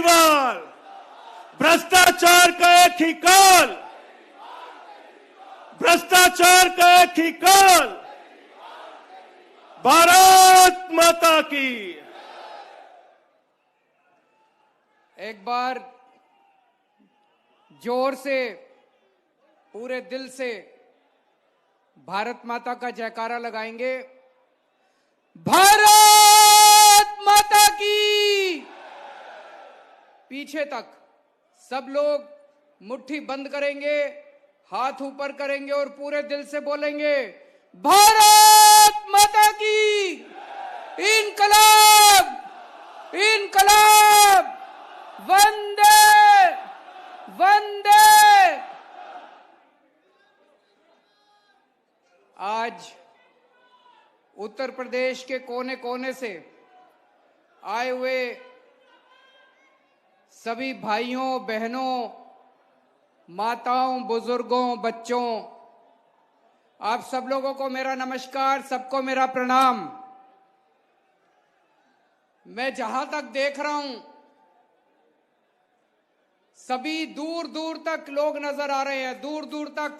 केजरीवाल, भ्रष्टाचार का एक ही काल, भ्रष्टाचार का एक ही काल। भारत माता की। एक बार जोर से, पूरे दिल से भारत माता का जयकारा लगाएंगे। भारत माता की। पीछे तक सब लोग मुट्ठी बंद करेंगे, हाथ ऊपर करेंगे और पूरे दिल से बोलेंगे, भारत माता की। इनकलाब, इनकलाब, वंदे वंदे। आज उत्तर प्रदेश के कोने कोने से आए हुए सभी भाइयों बहनों, माताओं, बुजुर्गों, बच्चों, आप सब लोगों को मेरा नमस्कार, सबको मेरा प्रणाम। मैं जहां तक देख रहा हूं, सभी दूर दूर तक लोग नजर आ रहे हैं, दूर दूर तक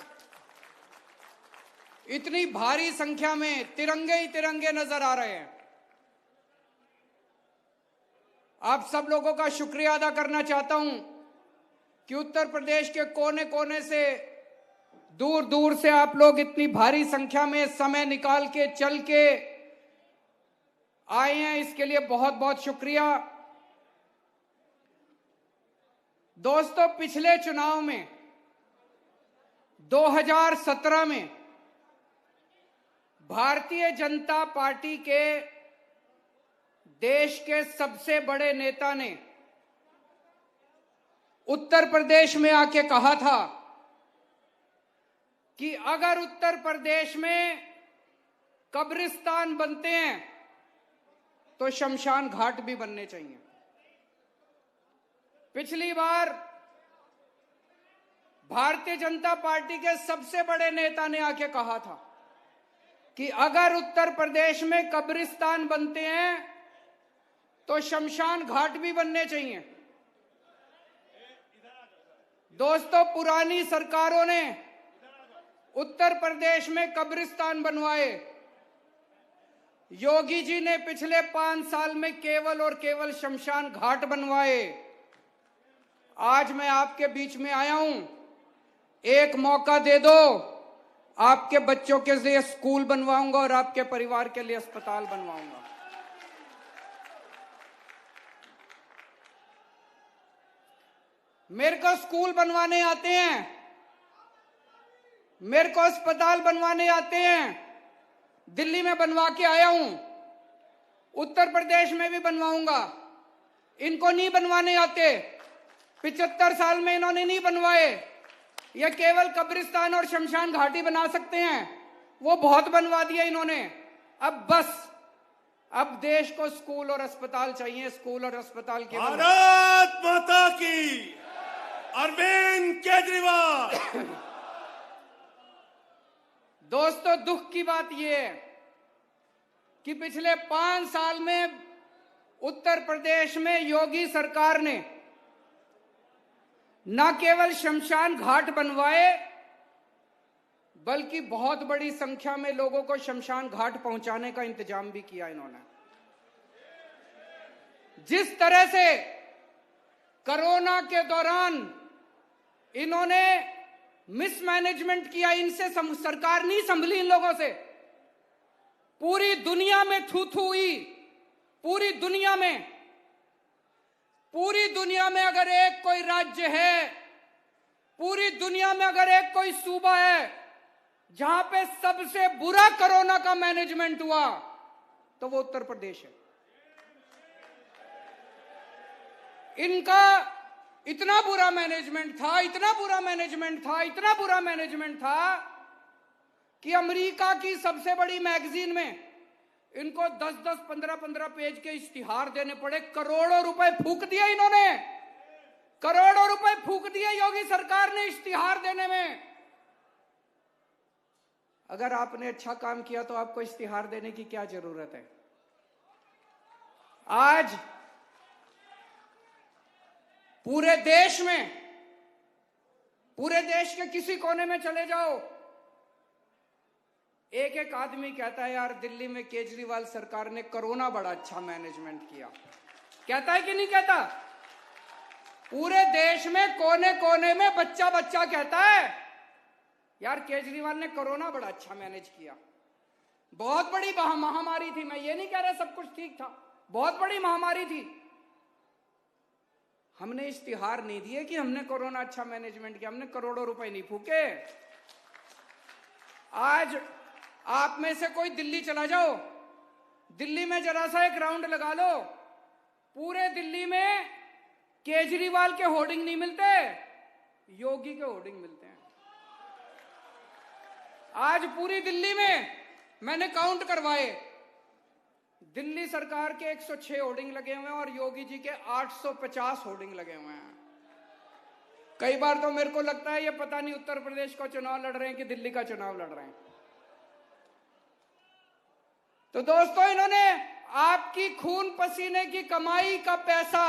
इतनी भारी संख्या में तिरंगे ही तिरंगे नजर आ रहे हैं। आप सब लोगों का शुक्रिया अदा करना चाहता हूं कि उत्तर प्रदेश के कोने कोने से, दूर दूर से आप लोग इतनी भारी संख्या में समय निकाल के, चल के आए हैं, इसके लिए बहुत बहुत शुक्रिया। दोस्तों, पिछले चुनाव में 2017 में भारतीय जनता पार्टी के देश के सबसे बड़े नेता ने उत्तर प्रदेश में आके कहा था कि अगर उत्तर प्रदेश में कब्रिस्तान बनते हैं तो शमशान घाट भी बनने चाहिए। पिछली बार भारतीय जनता पार्टी के सबसे बड़े नेता ने आके कहा था कि अगर उत्तर प्रदेश में कब्रिस्तान बनते हैं तो शमशान घाट भी बनने चाहिए। दोस्तों, पुरानी सरकारों ने उत्तर प्रदेश में कब्रिस्तान बनवाए। योगी जी ने पिछले 5 साल में केवल और केवल शमशान घाट बनवाए। आज मैं आपके बीच में आया हूं, एक मौका दे दो, आपके बच्चों के लिए स्कूल बनवाऊंगा और आपके परिवार के लिए अस्पताल बनवाऊंगा। मेरे को स्कूल बनवाने आते हैं, मेरे को अस्पताल बनवाने आते हैं। दिल्ली में बनवा के आया हूं, उत्तर प्रदेश में भी बनवाऊंगा। इनको नहीं बनवाने आते, 75 साल में इन्होंने नहीं बनवाए। ये केवल कब्रिस्तान और शमशान घाटी बना सकते हैं, वो बहुत बनवा दिया इन्होंने। अब बस, अब देश को स्कूल और अस्पताल चाहिए, स्कूल और अस्पताल के। भारत माता की। अरविंद केजरीवाल। दोस्तों, दुख की बात यह है कि पिछले 5 साल में उत्तर प्रदेश में योगी सरकार ने न केवल शमशान घाट बनवाए, बल्कि बहुत बड़ी संख्या में लोगों को शमशान घाट पहुंचाने का इंतजाम भी किया इन्होंने। जिस तरह से कोरोना के दौरान इन्होंने मिसमैनेजमेंट किया, इनसे सरकार नहीं संभली, इन लोगों से पूरी दुनिया में थू थू हुई। पूरी दुनिया में, पूरी दुनिया में अगर एक कोई राज्य है, पूरी दुनिया में अगर एक कोई सूबा है जहां पे सबसे बुरा कोरोना का मैनेजमेंट हुआ, तो वो उत्तर प्रदेश है। इनका इतना बुरा मैनेजमेंट था, इतना बुरा मैनेजमेंट था, इतना बुरा मैनेजमेंट था कि अमेरिका की सबसे बड़ी मैगजीन में इनको 10-10, 15-15 पेज के इश्तिहार देने पड़े। करोड़ों रुपए फूंक दिए इन्होंने, करोड़ों रुपए फूंक दिए योगी सरकार ने इश्तिहार देने में। अगर आपने अच्छा काम किया तो आपको इश्तिहार देने की क्या जरूरत है? पूरे देश के किसी कोने में चले जाओ, एक एक आदमी कहता है यार दिल्ली में केजरीवाल सरकार ने कोरोना बड़ा अच्छा मैनेजमेंट किया। कहता है कि नहीं कहता? पूरे देश में कोने कोने में बच्चा बच्चा कहता है यार केजरीवाल ने कोरोना बड़ा अच्छा मैनेज किया। बहुत बड़ी महामारी थी, मैं ये नहीं कह रहा सब कुछ ठीक था, बहुत बड़ी महामारी थी। हमने इश्तिहार नहीं दिए कि हमने कोरोना अच्छा मैनेजमेंट किया, हमने करोड़ों रुपए नहीं फूके। आज आप में से कोई दिल्ली चला जाओ, दिल्ली में जरा सा एक राउंड लगा लो, पूरे दिल्ली में केजरीवाल के होर्डिंग नहीं मिलते, योगी के होर्डिंग मिलते हैं। आज पूरी दिल्ली में मैंने काउंट करवाए, दिल्ली सरकार के 106 होर्डिंग लगे हुए हैं और योगी जी के 850 होर्डिंग लगे हुए हैं। कई बार तो मेरे को लगता है ये पता नहीं उत्तर प्रदेश का चुनाव लड़ रहे हैं कि दिल्ली का चुनाव लड़ रहे हैं। तो दोस्तों, इन्होंने आपकी खून पसीने की कमाई का पैसा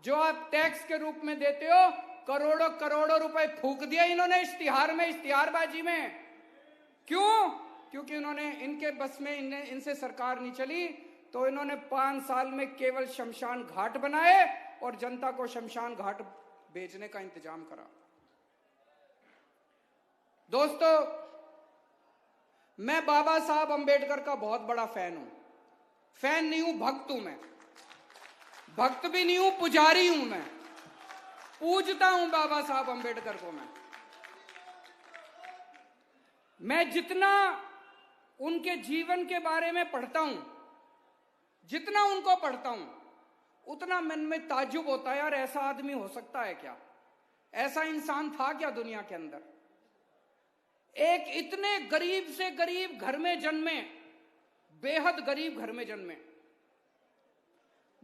जो आप टैक्स के रूप में देते हो, करोड़ों करोड़ों रुपए फूक दिया इन्होंने इश्तिहार में, इश्तिहारबाजी में। क्यों? क्योंकि इन्होंने, इनके बस में इनसे सरकार नहीं चली, तो इन्होंने 5 साल में केवल शमशान घाट बनाए और जनता को शमशान घाट बेचने का इंतजाम करा। दोस्तों, मैं बाबा साहब अंबेडकर का बहुत बड़ा फैन हूं। फैन नहीं हूं, भक्त हूं मैं। भक्त भी नहीं हूं, पुजारी हूं मैं। पूजता हूं बाबा साहब अंबेडकर को मैं जितना उनके जीवन के बारे में पढ़ता हूं, जितना उनको पढ़ता हूं, उतना मन में ताज्जुब होता है, यार ऐसा आदमी हो सकता है क्या? ऐसा इंसान था क्या दुनिया के अंदर? एक इतने गरीब से गरीब घर में जन्मे, बेहद गरीब घर में जन्मे,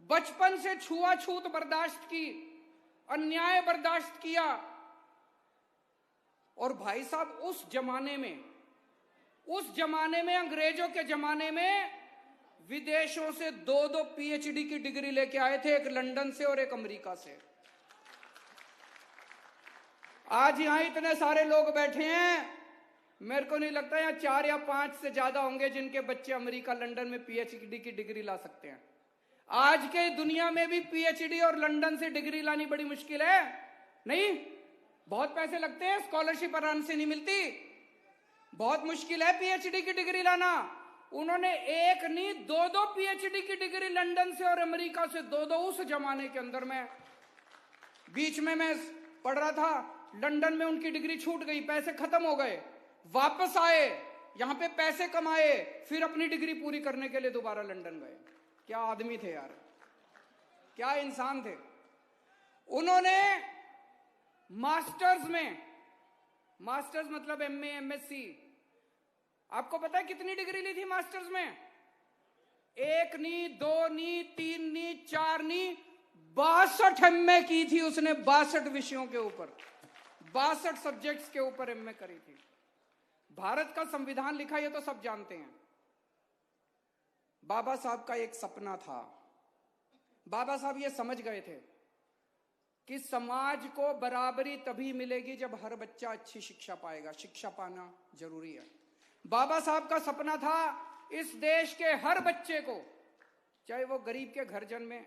बचपन से छुआछूत बर्दाश्त की, अन्याय बर्दाश्त किया। और भाई साहब, उस जमाने में अंग्रेजों के जमाने में विदेशों से 2-2 पीएचडी की डिग्री लेके आए थे, एक लंदन से और एक अमेरिका से। आज यहां इतने सारे लोग बैठे हैं, मेरे को नहीं लगता यहाँ 4 या 5 से ज्यादा होंगे जिनके बच्चे अमेरिका लंदन में पीएचडी की डिग्री ला सकते हैं। आज के दुनिया में भी पीएचडी और लंदन से डिग्री लानी बड़ी मुश्किल है। नहीं, बहुत पैसे लगते हैं, स्कॉलरशिप आराम से नहीं मिलती, बहुत मुश्किल है पीएचडी की डिग्री लाना। उन्होंने एक नहीं 2-2 पीएचडी की डिग्री लंदन से और अमेरिका से 2-2। उस जमाने के अंदर में बीच में मैं पढ़ रहा था, लंदन में उनकी डिग्री छूट गई, पैसे खत्म हो गए, वापस आए, यहां पे पैसे कमाए, फिर अपनी डिग्री पूरी करने के लिए दोबारा लंदन गए। क्या आदमी थे यार, क्या इंसान थे। उन्होंने मास्टर्स मतलब एमए, एमएससी, आपको पता है कितनी डिग्री ली थी मास्टर्स में? 1 नहीं, 2 नहीं, 3 नहीं, 4 नहीं, 62 एमए की थी उसने। 62 विषयों के ऊपर, 62 सब्जेक्ट्स के ऊपर एमए करी थी। भारत का संविधान लिखा, ये तो सब जानते हैं। बाबा साहब का एक सपना था। बाबा साहब ये समझ गए थे कि समाज को बराबरी तभी मिलेगी जब हर बच्चा अच्छी शिक्षा पाएगा। शिक्षा पाना जरूरी है। बाबा साहब का सपना था इस देश के हर बच्चे को, चाहे वो गरीब के घर जन्मे,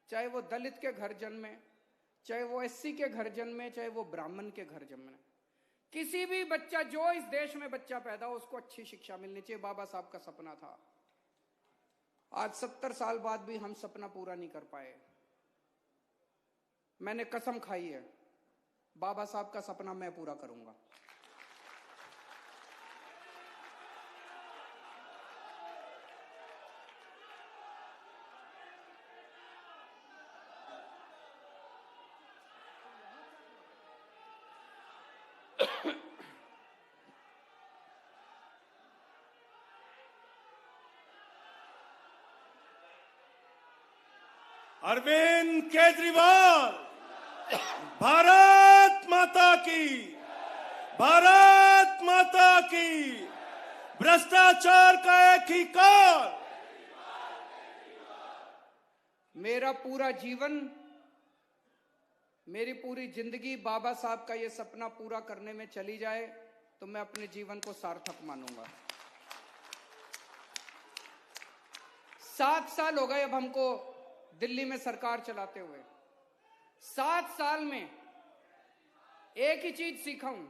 चाहे वो दलित के घर जन्मे, चाहे वो एससी के घर जन्मे, चाहे वो ब्राह्मण के घर जन्मे, किसी भी बच्चा, जो इस देश में बच्चा पैदा हो, उसको अच्छी शिक्षा मिलनी चाहिए। बाबा साहब का सपना था। आज 70 साल बाद भी हम सपना पूरा नहीं कर पाए। मैंने कसम खाई है, बाबा साहब का सपना मैं पूरा करूंगा। अरविंद केजरीवाल, भारत माता की, भारत माता की। भ्रष्टाचार का एक ही काल। मेरा पूरा जीवन मेरी पूरी जिंदगी बाबा साहब का ये सपना पूरा करने में चली जाए तो मैं अपने जीवन को सार्थक मानूंगा। 7 साल हो गए अब हमको दिल्ली में सरकार चलाते हुए। 7 साल में एक ही चीज सीखा हूं,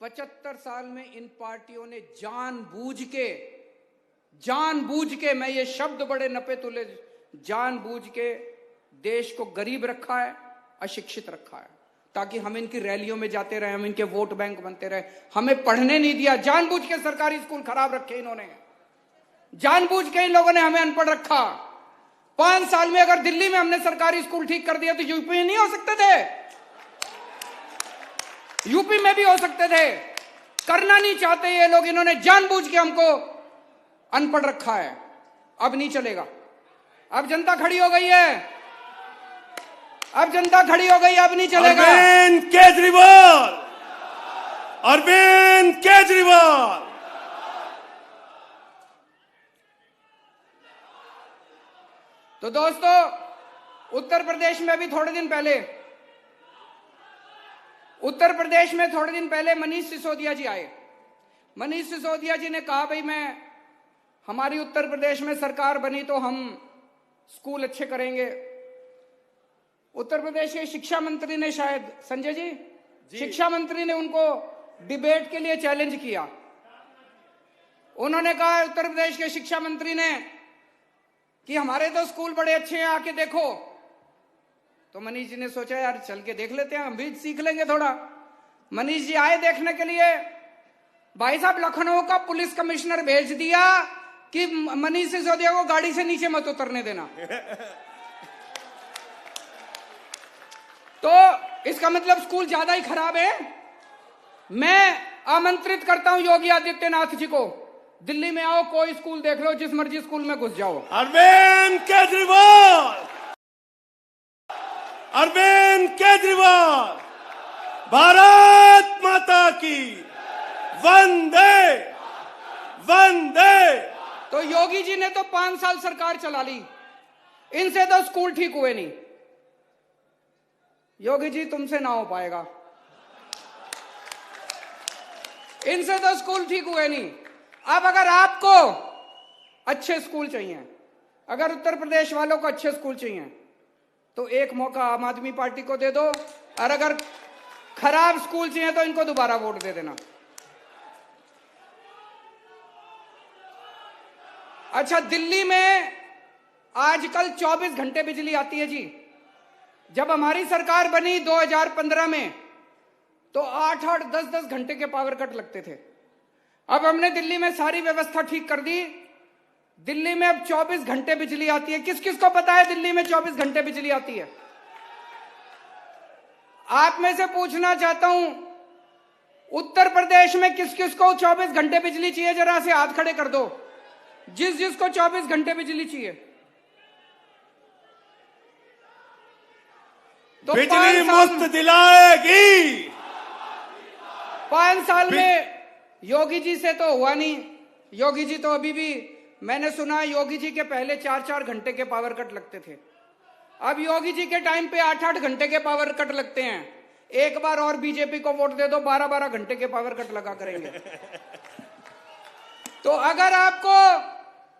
75 साल में इन पार्टियों ने जानबूझ के, मैं ये शब्द बड़े नपे तुले, जानबूझ के देश को गरीब रखा है, अशिक्षित रखा है, ताकि हम इनकी रैलियों में जाते रहे, हम इनके वोट बैंक बनते रहे। हमें पढ़ने नहीं दिया, जानबूझ के सरकारी स्कूल खराब रखे इन्होंने, जानबूझ के इन लोगों ने हमें अनपढ़ रखा। 5 साल में अगर दिल्ली में हमने सरकारी स्कूल ठीक कर दिया तो यूपी में नहीं हो सकते थे? यूपी में भी हो सकते थे। करना नहीं चाहते ये लोग, इन्होंने जानबूझ के हमको अनपढ़ रखा है। अब नहीं चलेगा, अब जनता खड़ी हो गई है, अब जनता खड़ी हो गई, अब नहीं चलेगा। अरविंद केजरीवाल, अरविंद केजरीवाल। तो दोस्तों, उत्तर प्रदेश में थोड़े दिन पहले मनीष सिसोदिया जी आए। मनीष सिसोदिया जी ने कहा, भाई हमारी उत्तर प्रदेश में सरकार बनी तो हम स्कूल अच्छे करेंगे। उत्तर प्रदेश के शिक्षा मंत्री ने, शायद संजय जी, शिक्षा मंत्री ने उनको डिबेट के लिए चैलेंज किया। उन्होंने कहा, उत्तर प्रदेश के शिक्षा मंत्री ने, कि हमारे तो स्कूल बड़े अच्छे हैं, आके देखो। तो मनीष जी ने सोचा, यार चल के देख लेते हैं, हम भी सीख लेंगे थोड़ा। मनीष जी आए देखने के लिए। भाई साहब, लखनऊ का पुलिस कमिश्नर भेज दिया कि मनीष सिसोदिया को गाड़ी से नीचे मत उतरने देना। तो इसका मतलब स्कूल ज्यादा ही खराब है। मैं आमंत्रित करता हूं योगी आदित्यनाथ जी को, दिल्ली में आओ, कोई स्कूल देख लो, जिस मर्जी स्कूल में घुस जाओ। अरविंद केजरीवाल, अरविंद केजरीवाल, भारत माता की वंदे वंदे। तो योगी जी ने तो 5 साल सरकार चला ली, इनसे तो स्कूल ठीक हुए नहीं। योगी जी, तुमसे ना हो पाएगा, इनसे तो स्कूल ठीक हुए नहीं। अब अगर आपको अच्छे स्कूल चाहिए, अगर उत्तर प्रदेश वालों को अच्छे स्कूल चाहिए, तो एक मौका आम आदमी पार्टी को दे दो, और अगर खराब स्कूल चाहिए तो इनको दोबारा वोट दे देना। अच्छा, दिल्ली में आजकल 24 घंटे बिजली आती है जी। जब हमारी सरकार बनी 2015 में, तो 8-8, 10-10 घंटे के पावर कट लगते थे। अब हमने दिल्ली में सारी व्यवस्था ठीक कर दी, दिल्ली में अब 24 घंटे बिजली आती है। किस किस को पता है दिल्ली में 24 घंटे बिजली आती है? आप में से पूछना चाहता हूं, उत्तर प्रदेश में किस किस को 24 घंटे बिजली चाहिए? जरा से हाथ खड़े कर दो, जिस जिसको 24 घंटे बिजली चाहिए। तो बिजली मुफ्त दिलाएगी। 5 साल में योगी जी से तो हुआ नहीं। योगी जी तो अभी भी, मैंने सुना योगी जी के पहले 4-4 घंटे के पावर कट लगते थे, अब योगी जी के टाइम पे 8-8 घंटे के पावर कट लगते हैं। एक बार और बीजेपी को वोट दे दो, 12-12 घंटे के पावर कट लगा करेंगे। तो अगर आपको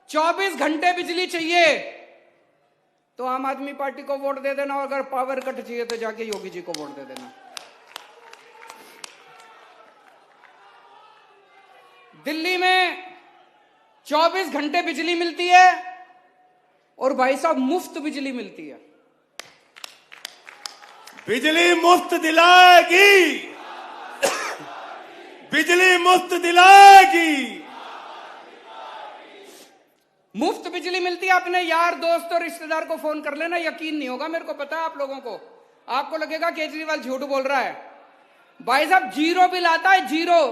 24 घंटे बिजली चाहिए तो आम आदमी पार्टी को वोट दे देना, और अगर पावर कट चाहिए तो जाके योगी जी को वोट दे देना। दिल्ली में 24 घंटे बिजली मिलती है, और भाई साहब मुफ्त बिजली मिलती है। बिजली मुफ्त दिलाएगी, बिजली मुफ्त दिलाएगी। मुफ्त बिजली मिलती है। अपने यार दोस्त और रिश्तेदार को फोन कर लेना, यकीन नहीं होगा, मेरे को पता है आप लोगों को। आपको लगेगा केजरीवाल झूठ बोल रहा है। भाई साहब, जीरो बिल आता है, जीरो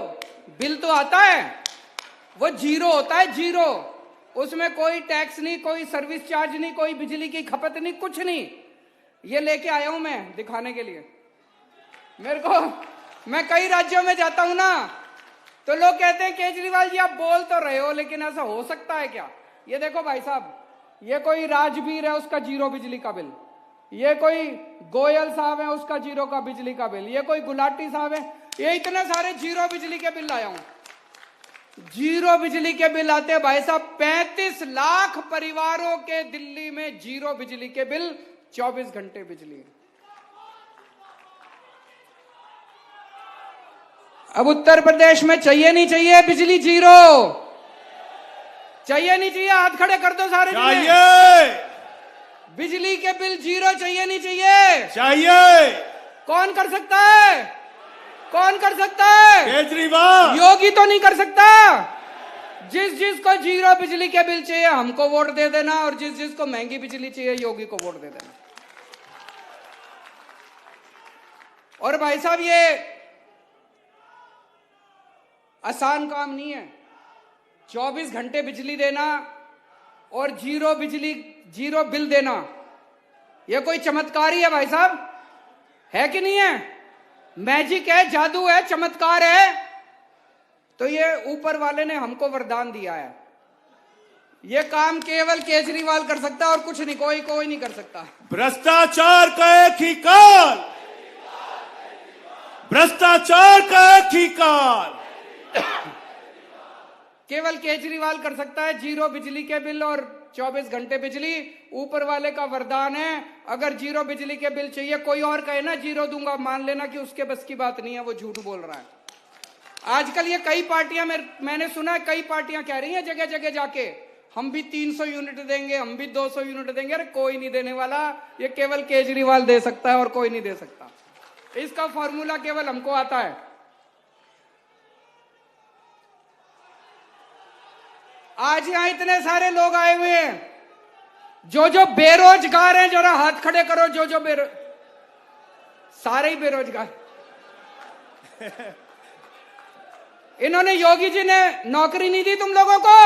बिल तो आता है, वो जीरो होता है, जीरो। उसमें कोई टैक्स नहीं, कोई सर्विस चार्ज नहीं, कोई बिजली की खपत नहीं, कुछ नहीं। ये लेके आया हूं मैं दिखाने के लिए। मेरे को, मैं कई राज्यों में जाता हूं ना, तो लोग कहते हैं केजरीवाल जी आप बोल तो रहे हो, लेकिन ऐसा हो सकता है क्या? ये देखो भाई साहब, ये कोई राजवीर है, उसका जीरो बिजली का बिल। ये कोई गोयल साहब है, उसका जीरो का बिजली का बिल, ये कोई गुलाटी साहब है, ये इतने सारे जीरो बिजली के बिल लाया हूं। जीरो बिजली के बिल आते हैं भाई साहब, 35 लाख परिवारों के दिल्ली में जीरो बिजली के बिल, 24 घंटे बिजली। अब उत्तर प्रदेश में चाहिए नहीं चाहिए बिजली जीरो? चाहिए नहीं चाहिए? हाथ खड़े कर दो सारे। चाहिए। बिजली के बिल जीरो चाहिए नहीं चाहिए? चाहिए। कौन कर सकता है? कौन कर सकता है? केजरीवाल। योगी तो नहीं कर सकता। जिसको जीरो बिजली के बिल चाहिए हमको वोट दे देना, और जिसको महंगी बिजली चाहिए योगी को वोट दे देना। और भाई साहब ये आसान काम नहीं है। 24 घंटे बिजली देना और जीरो बिल देना, यह कोई चमत्कार ही है भाई साहब, है कि नहीं है? मैजिक है, जादू है, चमत्कार है। तो ये ऊपर वाले ने हमको वरदान दिया है। ये काम केवल केजरीवाल कर सकता है और कुछ नहीं, कोई नहीं कर सकता। भ्रष्टाचार का एक ही काल, भ्रष्टाचार का एक ही काल। केवल केजरीवाल कर सकता है जीरो बिजली के बिल और 24 घंटे बिजली। ऊपर वाले का वरदान है। अगर जीरो बिजली के बिल चाहिए, कोई और कहे ना जीरो दूंगा, मान लेना कि उसके बस की बात नहीं है, वो झूठ बोल रहा है। आजकल ये कई पार्टियां, मैंने सुना है कई पार्टियां कह रही हैं जगह जगह जाके, हम भी 300 यूनिट देंगे, हम भी 200 यूनिट देंगे। अरे कोई नहीं देने वाला, ये केवल केजरीवाल दे सकता है और कोई नहीं दे सकता। इसका फॉर्मूला केवल हमको आता है। आज यहां इतने सारे लोग आए हुए हैं, जो बेरोजगार हैं, जरा हाथ खड़े करो। जो सारे ही बेरोजगार। इन्होंने, योगी जी ने नौकरी नहीं दी तुम लोगों को?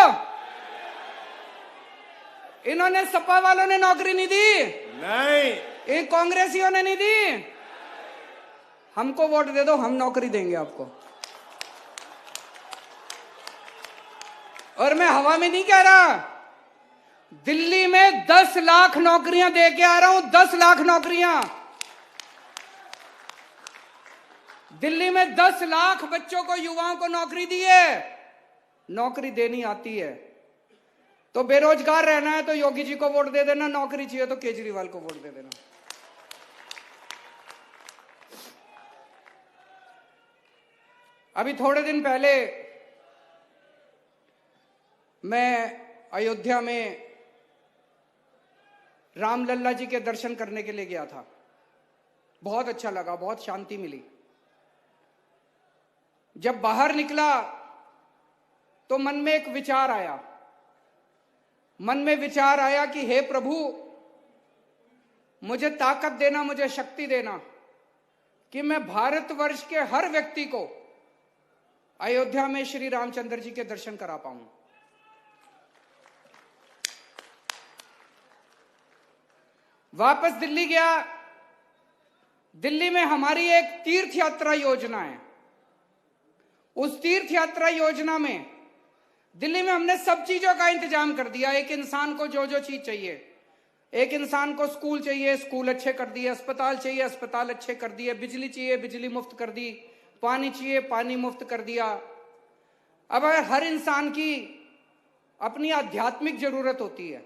इन्होंने, सपा वालों ने नौकरी नहीं दी? नहीं। इन कांग्रेसियों ने नहीं दी? हमको वोट दे दो, हम नौकरी देंगे आपको। और मैं हवा में नहीं कह रहा, दिल्ली में 10 लाख नौकरियां दे के आ रहा हूं। 10 लाख नौकरियां दिल्ली में, 10 लाख बच्चों को, युवाओं को नौकरी दी है। नौकरी देनी आती है तो बेरोजगार रहना है तो योगी जी को वोट दे देना, नौकरी चाहिए तो केजरीवाल को वोट दे देना। अभी थोड़े दिन पहले मैं अयोध्या में रामलल्ला जी के दर्शन करने के लिए गया था। बहुत अच्छा लगा, बहुत शांति मिली। जब बाहर निकला तो मन में एक विचार आया। मन में विचार आया कि हे प्रभु, मुझे ताकत देना, मुझे शक्ति देना कि मैं भारतवर्ष के हर व्यक्ति को अयोध्या में श्री रामचंद्र जी के दर्शन करा पाऊं। वापस दिल्ली गया। दिल्ली में हमारी एक तीर्थ यात्रा योजना है। उस तीर्थ यात्रा योजना में दिल्ली में हमने सब चीजों का इंतजाम कर दिया। एक इंसान को जो चीज चाहिए, एक इंसान को स्कूल चाहिए, स्कूल अच्छे कर दिए, अस्पताल चाहिए, अस्पताल अच्छे कर दिए, बिजली चाहिए, बिजली मुफ्त कर दी, पानी चाहिए, पानी मुफ्त कर दिया। अब हर इंसान की अपनी आध्यात्मिक जरूरत होती है,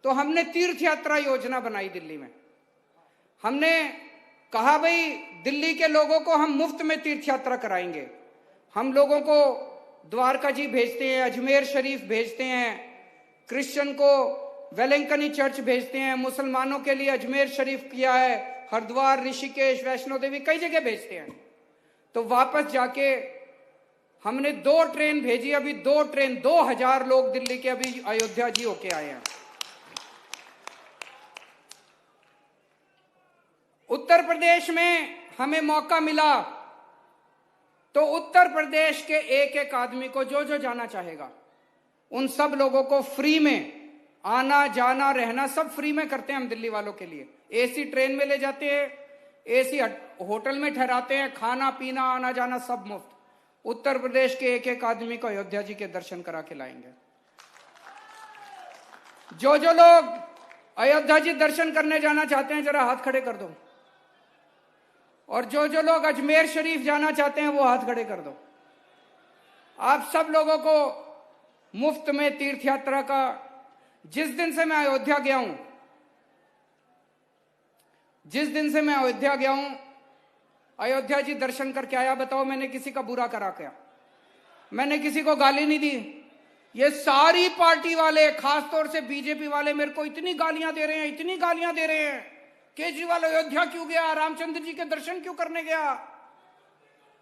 तो हमने तीर्थ यात्रा योजना बनाई दिल्ली में। हमने कहा भाई दिल्ली के लोगों को हम मुफ्त में तीर्थ यात्रा कराएंगे। हम लोगों को द्वारका जी भेजते हैं, अजमेर शरीफ भेजते हैं, क्रिश्चियन को वेलंकनी चर्च भेजते हैं, मुसलमानों के लिए अजमेर शरीफ किया है, हरिद्वार, ऋषिकेश, वैष्णो देवी, कई जगह भेजते हैं। तो वापस जाके हमने 2 ट्रेन भेजी। अभी 2 ट्रेन, 2000 लोग दिल्ली के अभी अयोध्या जी होके आए हैं। उत्तर प्रदेश में हमें मौका मिला तो उत्तर प्रदेश के एक आदमी को जो जाना चाहेगा, उन सब लोगों को फ्री में आना जाना रहना सब फ्री में करते हैं हम दिल्ली वालों के लिए। एसी ट्रेन में ले जाते हैं, एसी होटल में ठहराते हैं, खाना पीना आना जाना सब मुफ्त। उत्तर प्रदेश के एक आदमी को अयोध्या जी के दर्शन करा के लाएंगे। जो लोग अयोध्या जी दर्शन करने जाना चाहते हैं जरा हाथ खड़े कर दो। और जो जो लोग अजमेर शरीफ जाना चाहते हैं वो हाथ खड़े कर दो। आप सब लोगों को मुफ्त में तीर्थ यात्रा का, जिस दिन से मैं अयोध्या गया हूं, अयोध्या जी दर्शन करके आया। बताओ मैंने किसी का बुरा करा क्या? मैंने किसी को गाली नहीं दी। ये सारी पार्टी वाले, खासतौर से बीजेपी वाले मेरे को इतनी गालियां दे रहे हैं। केजरीवाल अयोध्या क्यों गया? रामचंद्र जी के दर्शन क्यों करने गया?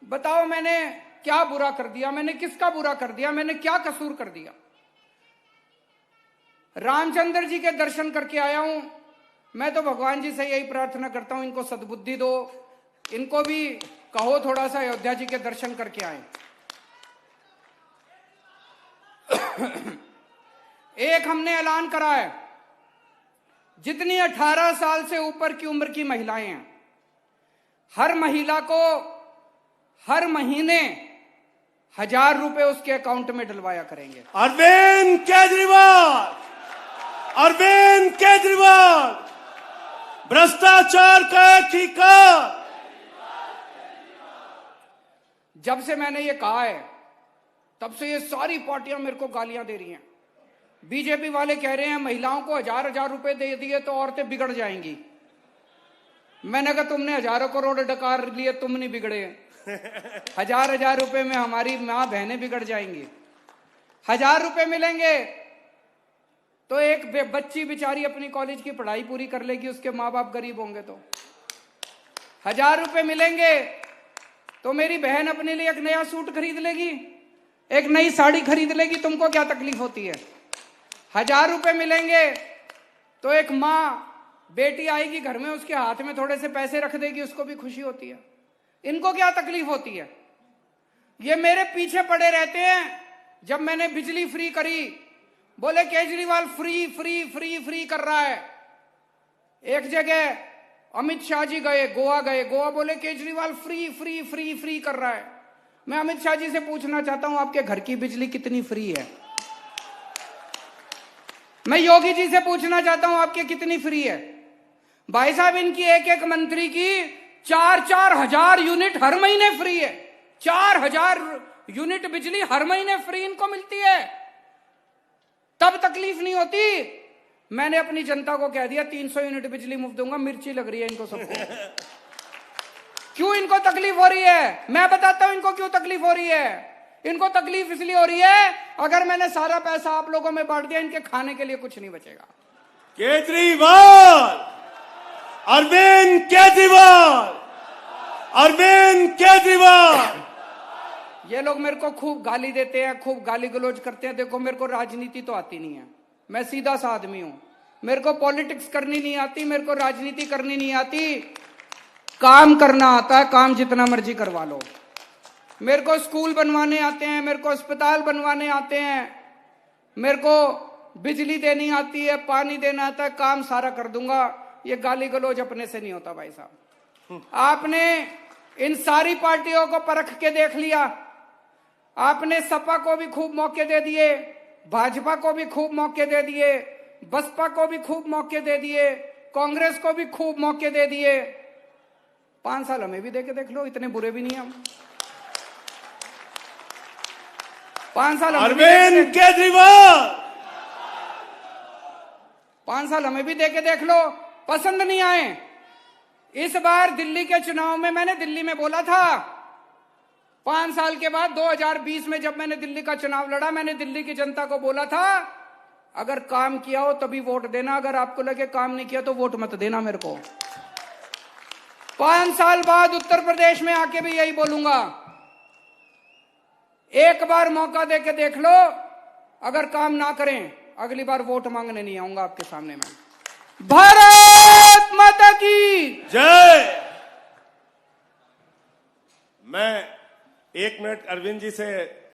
बताओ मैंने क्या बुरा कर दिया? मैंने किसका बुरा कर दिया? मैंने क्या कसूर कर दिया? रामचंद्र जी के दर्शन करके आया हूं। मैं तो भगवान जी से यही प्रार्थना करता हूं, इनको सद्बुद्धि दो, इनको भी कहो थोड़ा सा अयोध्या जी के दर्शन करके आए। एक हमने ऐलान करा है, जितनी 18 साल से ऊपर की उम्र की महिलाएं हैं, हर महिला को हर महीने 1000 रुपए उसके अकाउंट में डलवाया करेंगे। अरविंद केजरीवाल भ्रष्टाचार का एक ही काम। जब से मैंने ये कहा है तब से ये सारी पार्टियां मेरे को गालियां दे रही हैं। बीजेपी वाले कह रहे हैं महिलाओं को 1000 रुपए दे दिए तो औरतें बिगड़ जाएंगी। मैंने कहा तुमने हजारों करोड़ डकार लिए, तुम नहीं बिगड़े। 1000 रुपए में हमारी मां बहनें बिगड़ जाएंगी। 1000 रुपए मिलेंगे तो एक बच्ची बेचारी अपनी कॉलेज की पढ़ाई पूरी कर लेगी, उसके माँ बाप गरीब होंगे तो। 1000 रुपए मिलेंगे तो मेरी बहन अपने लिए एक नया सूट खरीद लेगी, एक नई साड़ी खरीद लेगी। तुमको क्या तकलीफ होती है? 1000 रुपए मिलेंगे तो एक माँ, बेटी आएगी घर में, उसके हाथ में थोड़े से पैसे रख देगी, उसको भी खुशी होती है। इनको क्या तकलीफ होती है? ये मेरे पीछे पड़े रहते हैं। जब मैंने बिजली फ्री करी, बोले केजरीवाल फ्री कर रहा है। एक जगह अमित शाह जी गए, गोवा बोले केजरीवाल फ्री कर रहा है। मैं अमित शाह जी से पूछना चाहता हूं, आपके घर की बिजली कितनी फ्री है? मैं योगी जी से पूछना चाहता हूं, आपके कितनी फ्री है? भाई साहब, इनकी एक मंत्री की 4-4 हजार यूनिट हर महीने फ्री है। 4000 यूनिट बिजली हर महीने फ्री इनको मिलती है, तब तकलीफ नहीं होती। मैंने अपनी जनता को कह दिया 300 यूनिट बिजली मुफ्त दूंगा। मिर्ची लग रही है इनको सबको। क्यों इनको तकलीफ हो रही है? मैं बताता हूं इनको क्यों तकलीफ हो रही है। इनको तकलीफ इसलिए हो रही है, अगर मैंने सारा पैसा आप लोगों में बांट दिया, इनके खाने के लिए कुछ नहीं बचेगा। अरविंद केजरीवाल ये लोग मेरे को खूब गाली देते हैं, खूब गाली गलौज करते हैं। देखो, मेरे को राजनीति तो आती नहीं है, मैं सीधा सा आदमी हूं। मेरे को पॉलिटिक्स करनी नहीं आती, मेरे को राजनीति करनी नहीं आती। काम करना आता है, काम जितना मर्जी करवा लो। मेरे को स्कूल बनवाने आते हैं, मेरे को अस्पताल बनवाने आते हैं, मेरे को बिजली देनी आती है, पानी देना आता है, काम सारा कर दूंगा। ये गाली गलौज अपने से नहीं होता भाई साहब। आपने इन सारी पार्टियों को परख के देख लिया। आपने सपा को भी खूब मौके दे दिए, भाजपा को भी खूब मौके दे दिए, बसपा को भी खूब मौके दे दिए, कांग्रेस को भी खूब मौके दे दिए। 5 साल हमें भी दे के देख लो, इतने बुरे भी नहीं हम। 5 साल अरविंद केजरीवाल 5 साल हमें भी दे के देख लो, पसंद नहीं आए। इस बार दिल्ली के चुनाव में मैंने दिल्ली में बोला था, 5 साल के बाद 2020 में जब मैंने दिल्ली का चुनाव लड़ा, मैंने दिल्ली की जनता को बोला था, अगर काम किया हो तभी वोट देना, अगर आपको लगे काम नहीं किया तो वोट मत देना मेरे को। 5 साल बाद उत्तर प्रदेश में आके भी यही बोलूंगा। एक बार मौका दे के देख लो, अगर काम ना करें अगली बार वोट मांगने नहीं आऊंगा आपके सामने में। भारत माता की जय। मैं 1 मिनट अरविंद जी से